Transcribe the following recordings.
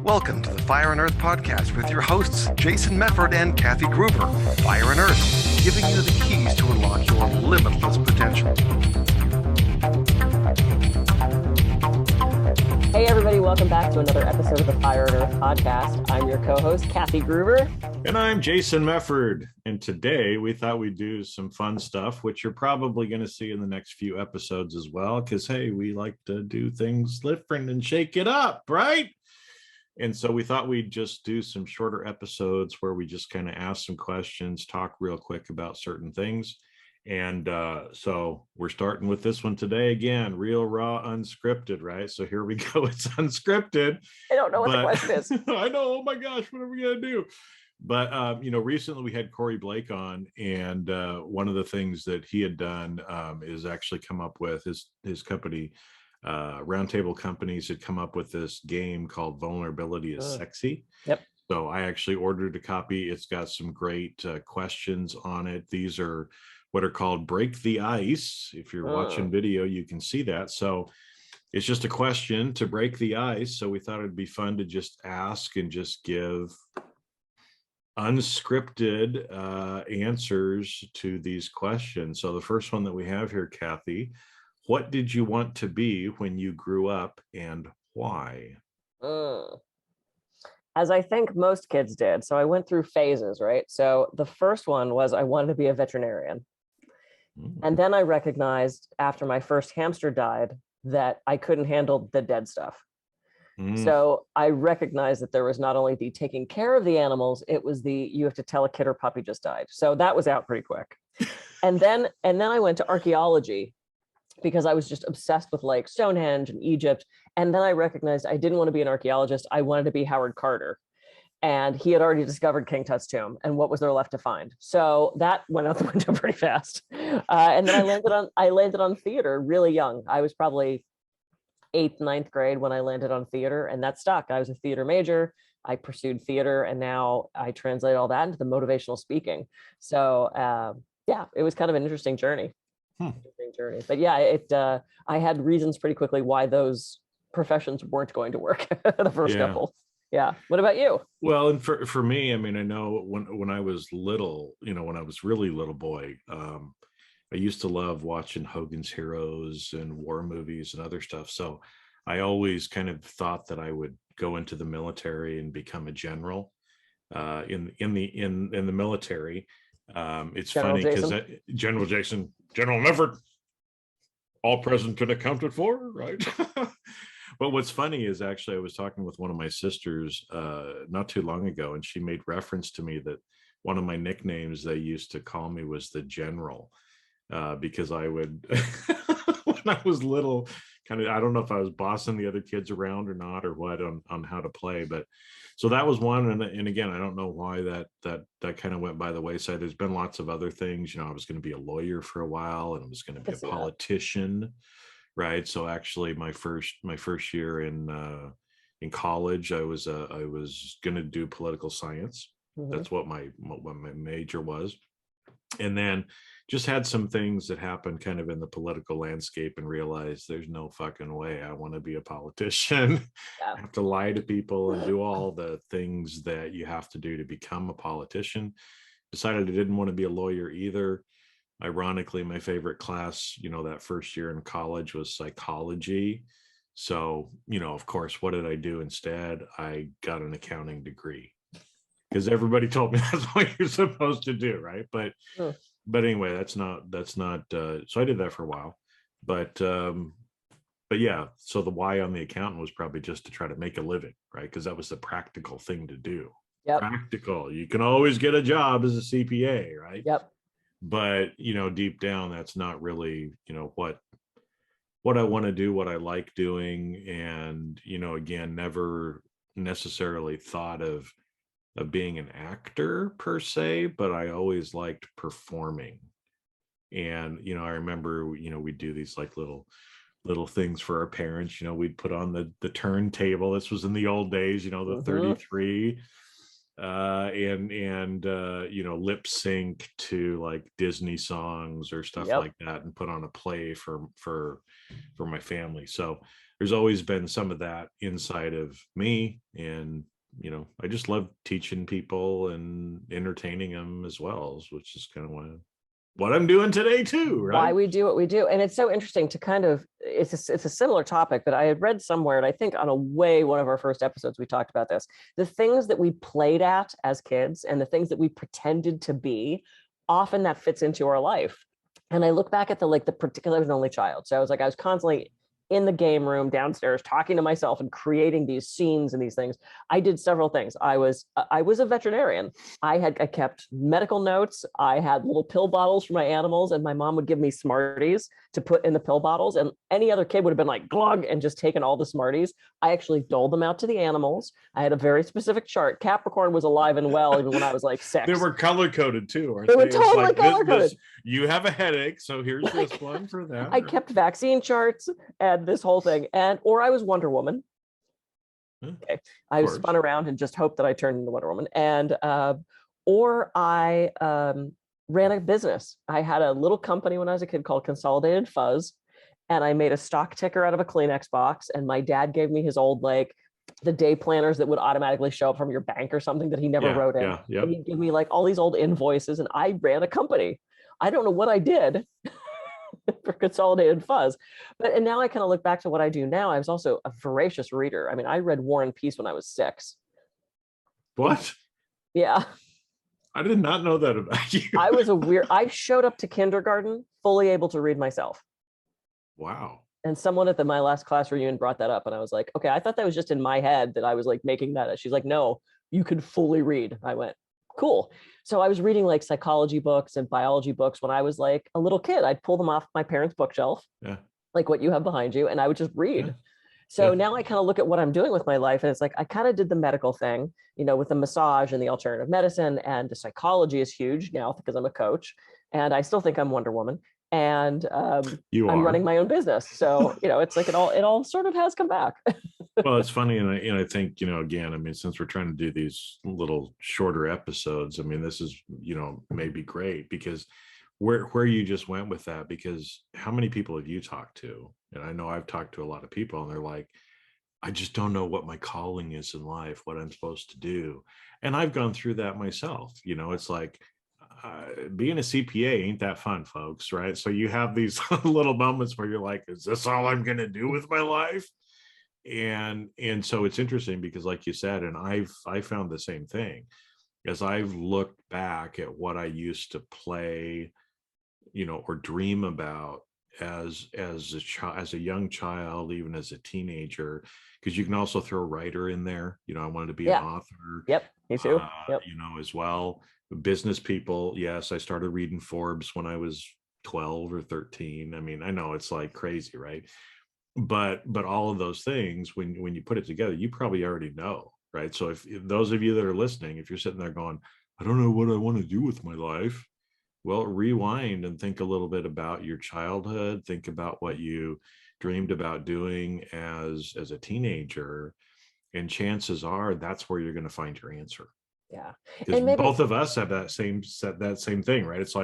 Welcome to the Fire and Earth podcast with your hosts, Jason Mefford and Kathy Gruver. Fire and Earth, giving you the keys to unlock your limitless potential. Hey everybody, welcome back to another episode of the Fire and Earth podcast. I'm your co-host, Kathy Gruver. And I'm Jason Mefford. And today we thought we'd do some fun stuff, which you're probably going to see in the next few episodes as well. Because, hey, we like to do things different and shake it up, right? And so we thought we'd just do some shorter episodes where we just kind of ask some questions, talk real quick about certain things. And so we're starting with this one today again, real, raw, unscripted, right? So here we go. It's unscripted. I don't know what the question is. I know. Oh my gosh, what are we going to do? But, recently we had Corey Blake on, and one of the things that he had done is actually come up with his company, Roundtable Companies, had come up with this game called Vulnerability is Sexy. Yep. So I actually ordered a copy. It's got some great questions on it. These are what are called break the ice. If you're watching video, you can see that. So it's just a question to break the ice. So we thought it'd be fun to just ask and just give unscripted answers to these questions. So the first one that we have here, Kathy, what did you want to be when you grew up and why? As I think most kids did. So I went through phases, right? So the first one was I wanted to be a veterinarian. And then I recognized after my first hamster died that I couldn't handle the dead stuff. So I recognized that there was not only the taking care of the animals, it was the you have to tell a kid or puppy just died. So that was out pretty quick. And then I went to archaeology because I was just obsessed with like Stonehenge and Egypt. And then I recognized I didn't want to be an archaeologist. I wanted to be Howard Carter. And he had already discovered King Tut's tomb, and what was there left to find? So that went out the window pretty fast. And then I landed on theater really young. I was probably 8th, 9th grade when I landed on theater, and that stuck. I was a theater major. I pursued theater, and now I translate all that into the motivational speaking. So it was kind of an interesting journey. But yeah, I had reasons pretty quickly why those professions weren't going to work. The first couple. Yeah. What about you? Well, and for me, I mean, I know when I was little, when I was really little boy, I used to love watching Hogan's Heroes and war movies and other stuff. So I always kind of thought that I would go into the military and become a general in the military. It's General funny because General Mefford, all present and accounted for, right? But what's funny is actually I was talking with one of my sisters not too long ago, and she made reference to me that one of my nicknames they used to call me was the General, because I would, when I was little, kind of, I don't know if I was bossing the other kids around or not or what on how to play, but so that was one. And again, I don't know why that kind of went by the wayside. There's been lots of other things. I was going to be a lawyer for a while, and I was going to be a politician. Right. So actually my first year in college, I was going to do political science. That's what my major was. And then just had some things that happened kind of in the political landscape and realized there's no fucking way I want to be a politician. I have to lie to people and do all the things that you have to do to become a politician. Decided I didn't want to be a lawyer either. Ironically, my favorite class, that first year in college was psychology. So, of course, what did I do instead? I got an accounting degree because everybody told me that's what you're supposed to do, right? But anyway, that's not. So I did that for a while, but yeah. So the why on the accountant was probably just to try to make a living, right? Because that was the practical thing to do. Yep. Practical. You can always get a job as a CPA, right? Yep. But deep down that's not really what I want to do, what I like doing. And again, never necessarily thought of being an actor per se, but I always liked performing. And I remember we'd do these like little things for our parents. We'd put on the turntable. This was in the old days, the 33 and lip sync to like Disney songs or stuff like that, and put on a play for my family. So there's always been some of that inside of me. And, you know, I just love teaching people and entertaining them as well, which is kind of what I'm doing today too, right? Why we do what we do. And it's so interesting to kind of, it's a similar topic, but I had read somewhere, and I think on one of our first episodes, we talked about this, the things that we played at as kids and the things that we pretended to be, often that fits into our life. And I look back at particular, I was an only child. So I was constantly in the game room downstairs talking to myself and creating these scenes and these things. I did several things. I was a veterinarian. I kept medical notes. I had little pill bottles for my animals, and my mom would give me Smarties to put in the pill bottles. And any other kid would have been like glug and just taken all the Smarties. I actually doled them out to the animals. I had a very specific chart. Capricorn was alive and well even when I was like 6. They were color coded too, aren't They were It's totally like, color coded. You have a headache, so here's this one for that. I kept vaccine charts and this whole thing, or I was Wonder Woman. Okay, I spun around and just hoped that I turned into Wonder Woman, and or I ran a business. I had a little company when I was a kid called Consolidated Fuzz, and I made a stock ticker out of a Kleenex box. And my dad gave me his old the day planners that would automatically show up from your bank or something that he never wrote in. Yeah. And he'd give me all these old invoices, and I ran a company. I don't know what I did for Consolidated Fuzz, and now I kind of look back to what I do now. I was also a voracious reader. I mean, I read War and Peace when I was 6. What? Yeah. I did not know that about you. I showed up to kindergarten fully able to read myself. Wow. And someone at my last class reunion brought that up, and I was like, okay, I thought that was just in my head that I was making that. She's like, no, you can fully read. I went, cool. So I was reading psychology books and biology books when I was a little kid. I'd pull them off my parents' bookshelf, like what you have behind you, and I would just read. Yeah. So now I kind of look at what I'm doing with my life, and it's I kind of did the medical thing, with the massage and the alternative medicine, and the psychology is huge now because I'm a coach, and I still think I'm Wonder Woman. And I'm running my own business. So, it's it all sort of has come back. Well, it's funny. And I think, again, I mean, since we're trying to do these little shorter episodes, I mean, this is, maybe great because where you just went with that, because how many people have you talked to? And I know I've talked to a lot of people, and they're like, I just don't know what my calling is in life, what I'm supposed to do. And I've gone through that myself. It's being a CPA ain't that fun, folks, right? So you have these little moments where you're like, is this all I'm going to do with my life? And so it's interesting because, like you said, and I found the same thing as I've looked back at what I used to play, or dream about as a young child, even as a teenager, because you can also throw a writer in there. I wanted to be an author. Yep, me too. Yep. As well. Business people. Yes, I started reading Forbes when I was 12 or 13. I mean, I know it's crazy, right? But all of those things, when you put it together, you probably already know, right? So if those of you that are listening, if you're sitting there going, I don't know what I want to do with my life, well, rewind and think a little bit about your childhood. Think about what you dreamed about doing as a teenager, and chances are that's where you're going to find your answer. Yeah. Because both of us have that same thing, right? It's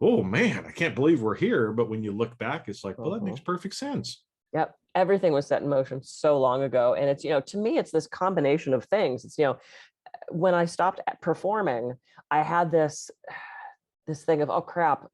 oh man, I can't believe we're here. But when you look back, it's well, that makes perfect sense. Yep. Everything was set in motion so long ago. And it's, to me, it's this combination of things. It's, when I stopped performing, I had this thing of, oh crap,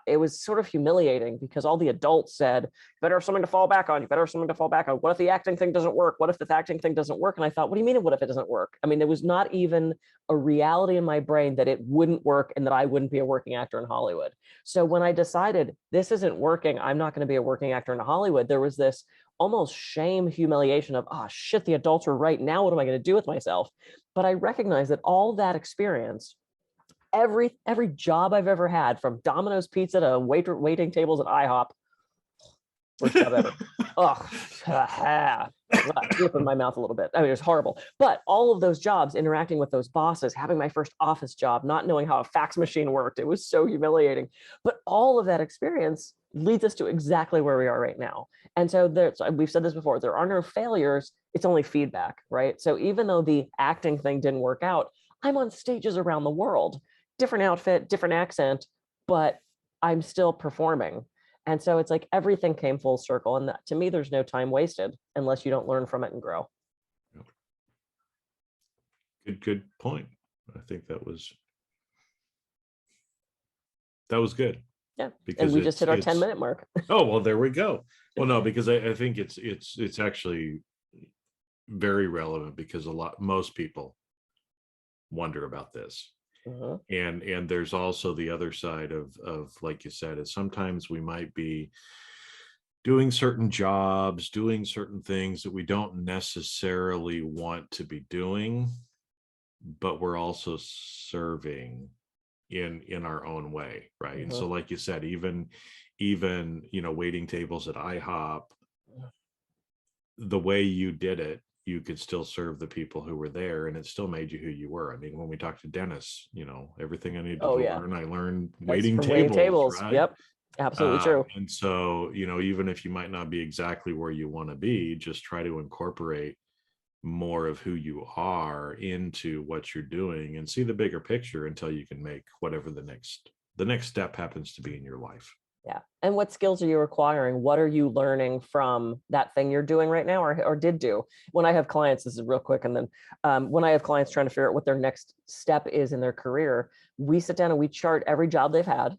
it was sort of humiliating because all the adults said, you better have something to fall back on. You better have something to fall back on. What if the acting thing doesn't work? What if the acting thing doesn't work? And I thought, what do you mean? What if it doesn't work? I mean, there was not even a reality in my brain that it wouldn't work and that I wouldn't be a working actor in Hollywood. So when I decided this isn't working, I'm not going to be a working actor in Hollywood, there was this almost shame, humiliation of, oh shit, the adults are right. Now what am I going to do with myself? But I recognized that all that experience, every job I've ever had, from Domino's Pizza to waiting tables at IHOP, worst job ever. Lip in my mouth a little bit. I mean, it was horrible. But all of those jobs, interacting with those bosses, having my first office job, not knowing how a fax machine worked, it was so humiliating. But all of that experience leads us to exactly where we are right now. And so we've said this before, there are no failures, it's only feedback, right? So even though the acting thing didn't work out, I'm on stages around the world, different outfit, different accent, but I'm still performing. And so it's like everything came full circle. And that, to me, there's no time wasted unless you don't learn from it and grow. Good point. I think that was good. Yeah. Because and we just hit our 10-minute mark. Oh, well, there we go. Well, no, because I think it's actually very relevant, because most people wonder about this. Uh-huh. And there's also the other side of like you said, is sometimes we might be doing certain jobs, doing certain things that we don't necessarily want to be doing, but we're also serving in our own way, right? And so, like you said, even waiting tables at IHOP, the way you did it, you could still serve the people who were there, and it still made you who you were. I mean, when we talked to Dennis, everything I needed to learn, I learned waiting tables, right? Yep, absolutely true. And so, even if you might not be exactly where you want to be, just try to incorporate more of who you are into what you're doing, and see the bigger picture until you can make whatever the next step happens to be in your life. Yeah. And what skills are you acquiring? What are you learning from that thing you're doing right now, or did do? When I have clients, this is real quick, and then when I have clients trying to figure out what their next step is in their career, we sit down and we chart every job they've had,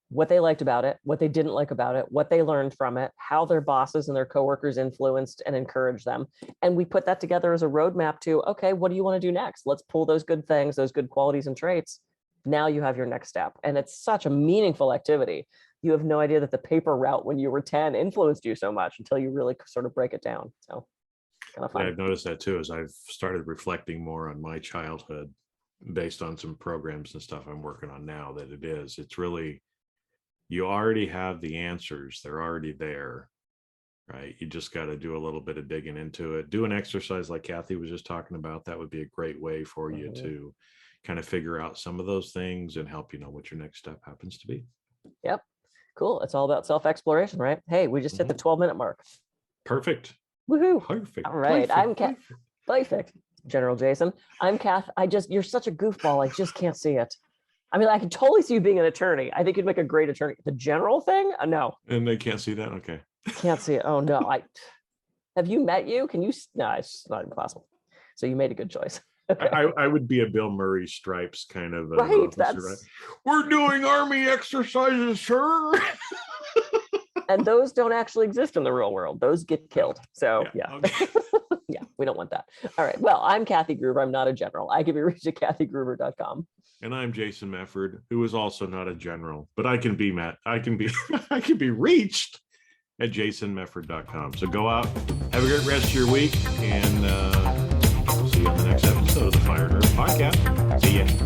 what they liked about it, what they didn't like about it, what they learned from it, how their bosses and their coworkers influenced and encouraged them. And we put that together as a roadmap to, okay, what do you want to do next? Let's pull those good things, those good qualities and traits. Now you have your next step. And it's such a meaningful activity. You have no idea that the paper route when you were 10 influenced you so much until you really sort of break it down. So kind of fun. Yeah, I've noticed that too, as I've started reflecting more on my childhood based on some programs and stuff I'm working on now, that it's really, you already have the answers. They're already there, right? You just got to do a little bit of digging into it. Do an exercise like Kathy was just talking about. That would be a great way for you to kind of figure out some of those things and help you know what your next step happens to be. Yep. Cool. It's all about self-exploration, right? Hey, we just hit the 12-minute mark. Perfect. Woohoo. Perfect. All right. I'm Kath. Perfect. General Jason. I'm Kath. You're such a goofball. I just can't see it. I mean, I can totally see you being an attorney. I think you'd make a great attorney. The general thing? No. And they can't see that? Okay. Can't see it. Oh, no. Have you met you? Can you? No, it's not impossible. So you made a good choice. Okay. I would be a Bill Murray Stripes kind of right. Officer, right? We're doing army exercises, sir. And those don't actually exist in the real world. Those get killed. So yeah. Okay. Yeah, we don't want that. All right. Well, I'm Kathy Gruver. I'm not a general. I can be reached at kathygruver.com. And I'm Jason Mefford, who is also not a general, but I can be I can be reached at jasonmefford.com. So go out, have a great rest of your week, and see you on the next episode of the Fire Nerd Podcast. See ya.